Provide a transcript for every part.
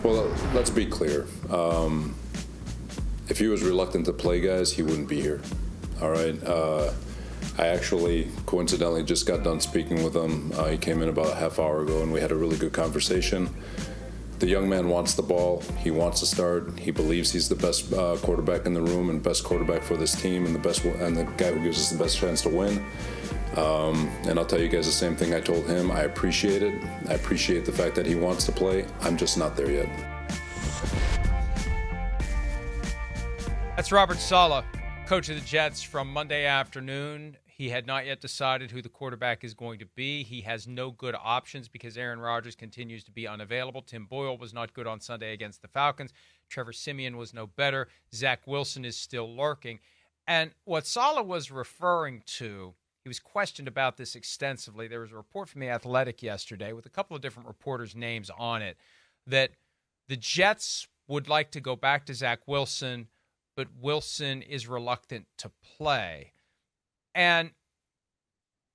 Well, let's be clear. If he was reluctant to play, guys, he wouldn't be here. All right. I actually, coincidentally, just got done speaking with him. He came in about a half hour ago, and we had a really good conversation. The young man wants the ball. He wants to start. He believes he's the best quarterback in the room and best quarterback for this team and the guy who gives us the best chance to win. And I'll tell you guys the same thing I told him. I appreciate it. I appreciate the fact that he wants to play. I'm just not there yet. That's Robert Saleh, coach of the Jets, from Monday afternoon. He had not yet decided who the quarterback is going to be. He has no good options because Aaron Rodgers continues to be unavailable. Tim Boyle was not good on Sunday against the Falcons. Trevor Siemian was no better. Zach Wilson is still lurking. And what Saleh was referring to, he was questioned about this extensively. There was a report from The Athletic yesterday with a couple of different reporters' names on it that the Jets would like to go back to Zach Wilson, but Wilson is reluctant to play. And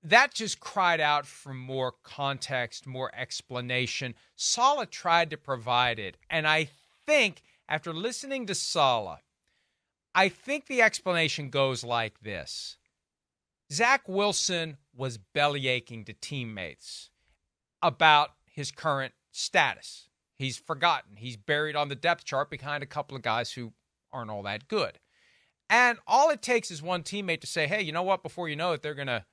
that just cried out for more context, more explanation. Saleh tried to provide it. And I think, after listening to Saleh, I think the explanation goes like this. Zach Wilson was bellyaching to teammates about his current status. He's forgotten. He's buried on the depth chart behind a couple of guys who aren't all that good. And all it takes is one teammate to say, hey, you know what? Before you know it, they're gonna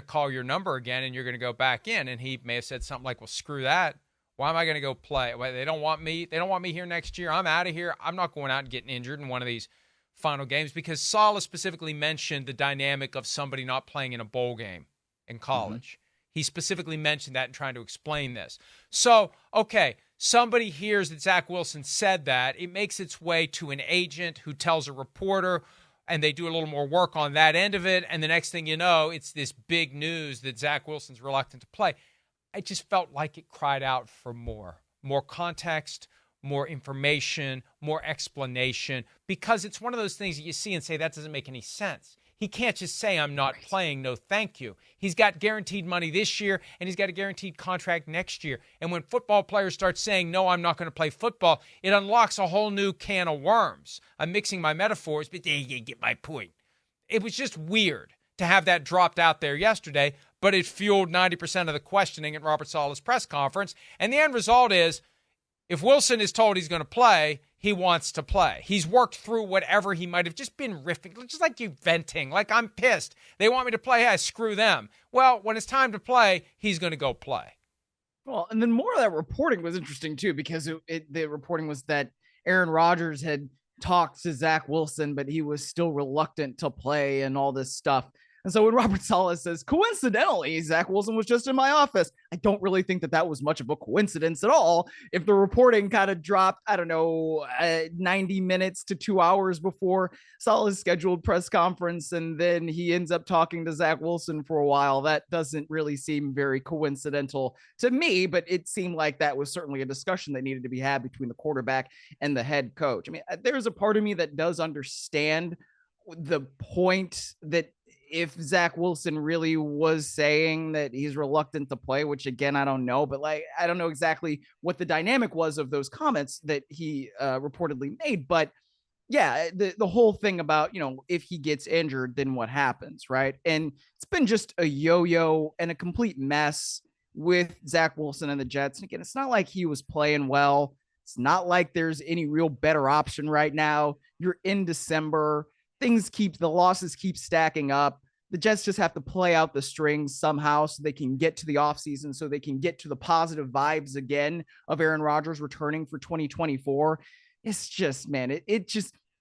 call your number again and you're going to go back in. And he may have said something like, well, screw that. Why am I going to go play? Well, they don't want me. They don't want me here next year. I'm out of here. I'm not going out and getting injured in one of these final games, because Saleh specifically mentioned the dynamic of somebody not playing in a bowl game in college. Mm-hmm. He specifically mentioned that in trying to explain this. So, okay, somebody hears that Zach Wilson said that. It makes its way to an agent who tells a reporter, and they do a little more work on that end of it. And the next thing you know, it's this big news that Zach Wilson's reluctant to play. I just felt like it cried out for more context, more information, more explanation, because it's one of those things that you see and say, that doesn't make any sense. He can't just say, I'm not playing, no thank you. He's got guaranteed money this year, and he's got a guaranteed contract next year. And when football players start saying, no, I'm not going to play football, it unlocks a whole new can of worms. I'm mixing my metaphors, but you get my point. It was just weird to have that dropped out there yesterday, but it fueled 90% of the questioning at Robert Saleh's press conference. And the end result is, if Wilson is told he's going to play, he wants to play. He's worked through whatever he might have just been riffing, just like you venting, like I'm pissed. They want me to play, screw them. Well, when it's time to play, he's going to go play. Well, and then more of that reporting was interesting too, because the reporting was that Aaron Rodgers had talked to Zach Wilson, but he was still reluctant to play and all this stuff. And so when Robert Saleh says, coincidentally, Zach Wilson was just in my office, I don't really think that was much of a coincidence at all. If the reporting kind of dropped, 90 minutes to 2 hours before Saleh's scheduled press conference, and then he ends up talking to Zach Wilson for a while, that doesn't really seem very coincidental to me, but it seemed like that was certainly a discussion that needed to be had between the quarterback and the head coach. I mean, there's a part of me that does understand the point that if Zach Wilson really was saying that he's reluctant to play, which again, I don't know, but I don't know exactly what the dynamic was of those comments that he reportedly made. But yeah, the whole thing about, if he gets injured, then what happens, right? And it's been just a yo-yo and a complete mess with Zach Wilson and the Jets. And again, it's not like he was playing well. It's not like there's any real better option right now. You're in December. The losses keep stacking up. The Jets just have to play out the strings somehow so they can get to the offseason, so they can get to the positive vibes again of Aaron Rodgers returning for 2024. It's just, man,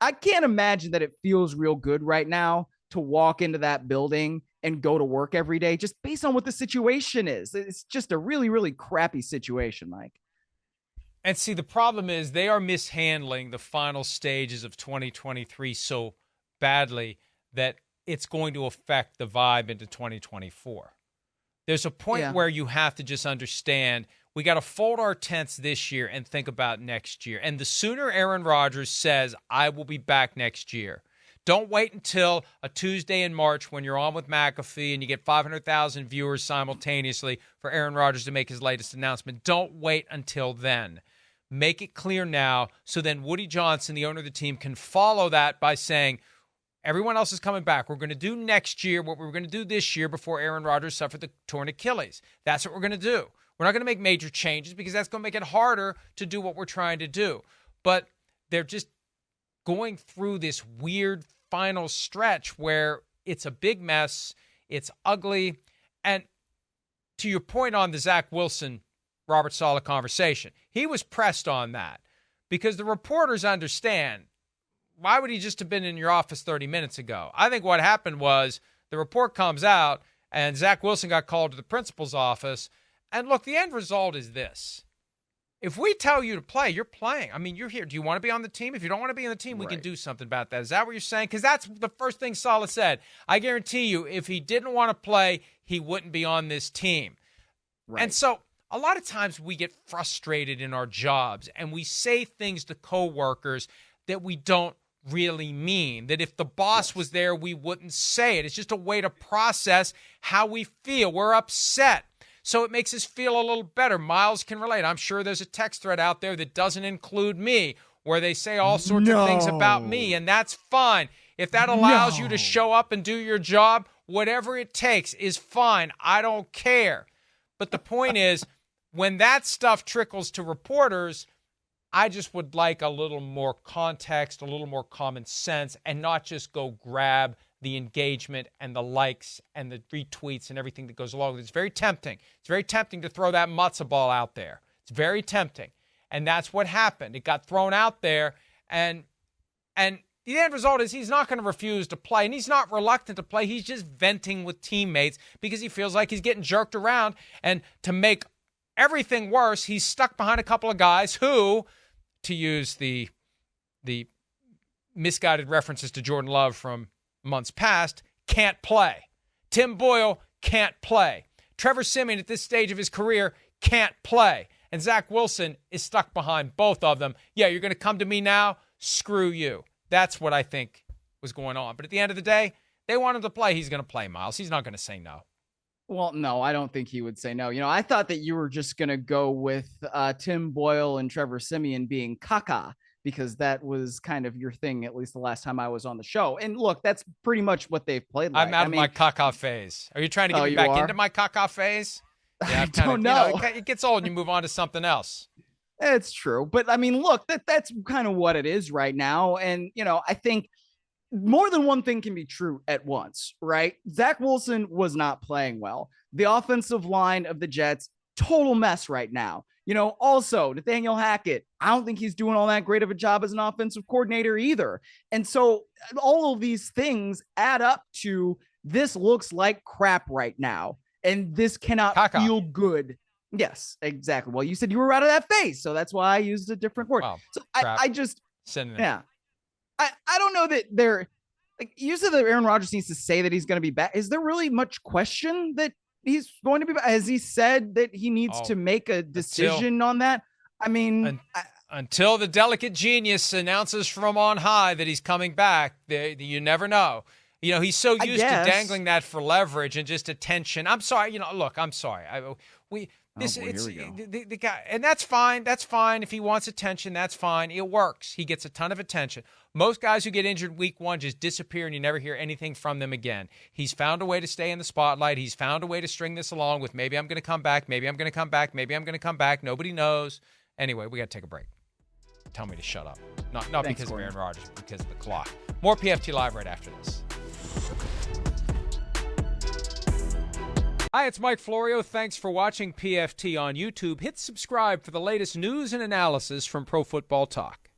I can't imagine that it feels real good right now to walk into that building and go to work every day, just based on what the situation is. It's just a really, really crappy situation, Mike. And see, the problem is they are mishandling the final stages of 2023 so badly that it's going to affect the vibe into 2024. There's a point where you have to just understand we got to fold our tents this year and think about next year. And the sooner Aaron Rodgers says, I will be back next year, don't wait until a Tuesday in March when you're on with McAfee and you get 500,000 viewers simultaneously for Aaron Rodgers to make his latest announcement. Don't wait until then. Make it clear now so then Woody Johnson, the owner of the team, can follow that by saying, everyone else is coming back. We're going to do next year what we were going to do this year before Aaron Rodgers suffered the torn Achilles. That's what we're going to do. We're not going to make major changes because that's going to make it harder to do what we're trying to do. But they're just going through this weird final stretch where it's a big mess. It's ugly. And to your point on the Zach Wilson, Robert Saleh conversation, he was pressed on that because the reporters understand, why would he just have been in your office 30 minutes ago? I think what happened was the report comes out and Zach Wilson got called to the principal's office. And look, the end result is this. If we tell you to play, you're playing. I mean, you're here. Do you want to be on the team? If you don't want to be on the team, we can do something about that. Is that what you're saying? Because that's the first thing Saleh said. I guarantee you, if he didn't want to play, he wouldn't be on this team. Right. And so a lot of times we get frustrated in our jobs and we say things to coworkers that we don't really mean. That if the boss was there, we wouldn't say it. It's just a way to process how we feel. We're upset. So it makes us feel a little better. Myles can relate. I'm sure there's a text thread out there that doesn't include me where they say all sorts of things about me, and that's fine. If that allows you to show up and do your job, whatever it takes is fine. I don't care. But the point is, when that stuff trickles to reporters, I just would like a little more context, a little more common sense, and not just go grab the engagement and the likes and the retweets and everything that goes along with it. It's very tempting. It's very tempting to throw that matzo ball out there. It's very tempting. And that's what happened. It got thrown out there, and the end result is he's not going to refuse to play, and he's not reluctant to play. He's just venting with teammates because he feels like he's getting jerked around. And to make everything worse, he's stuck behind a couple of guys who, to use the misguided references to Jordan Love from months past, can't play. Tim Boyle can't play. Trevor Siemian at this stage of his career can't play. And Zach Wilson is stuck behind both of them. Yeah, you're going to come to me now? Screw you. That's what I think was going on. But at the end of the day, they want him to play. He's going to play, Myles. He's not going to say no. Well, no, I don't think he would say no. You know, I thought that you were just going to go with Tim Boyle and Trevor Siemian being caca, because that was kind of your thing, at least the last time I was on the show. And look, that's pretty much what they've played like. I'm out of my caca phase. Are you trying to get me back into my caca phase? Yeah, I don't know. It gets old and you move on to something else. It's true. But I mean, look, that's kind of what it is right now. And, you know, I think more than one thing can be true at once, right? Zach Wilson was not playing well. The offensive line of the Jets, total mess right now. You know, also Nathaniel Hackett, I don't think he's doing all that great of a job as an offensive coordinator either. And so all of these things add up to this looks like crap right now. And this cannot feel good. Yes, exactly. Well, you said you were out of that phase, so that's why I used a different word. Wow, so I just, yeah. I don't know that they're, like, you said that Aaron Rodgers needs to say that he's going to be back. Is there really much question that he's going to be back? Has he said that he needs to make a decision on that? I mean, until the delicate genius announces from on high that he's coming back, you never know. You know, he's so used to dangling that for leverage and just attention. I'm sorry. You know, look, I'm sorry. The guy, and that's fine. That's fine. If he wants attention, that's fine. It works. He gets a ton of attention. Most guys who get injured week one just disappear and you never hear anything from them again. He's found a way to stay in the spotlight. He's found a way to string this along with maybe I'm going to come back. Maybe I'm going to come back. Maybe I'm going to come back. Nobody knows. Anyway, we got to take a break. Tell me to shut up. Not because of Aaron Rodgers, but because of the clock. More PFT Live right after this. Hi, it's Mike Florio. Thanks for watching PFT on YouTube. Hit subscribe for the latest news and analysis from Pro Football Talk.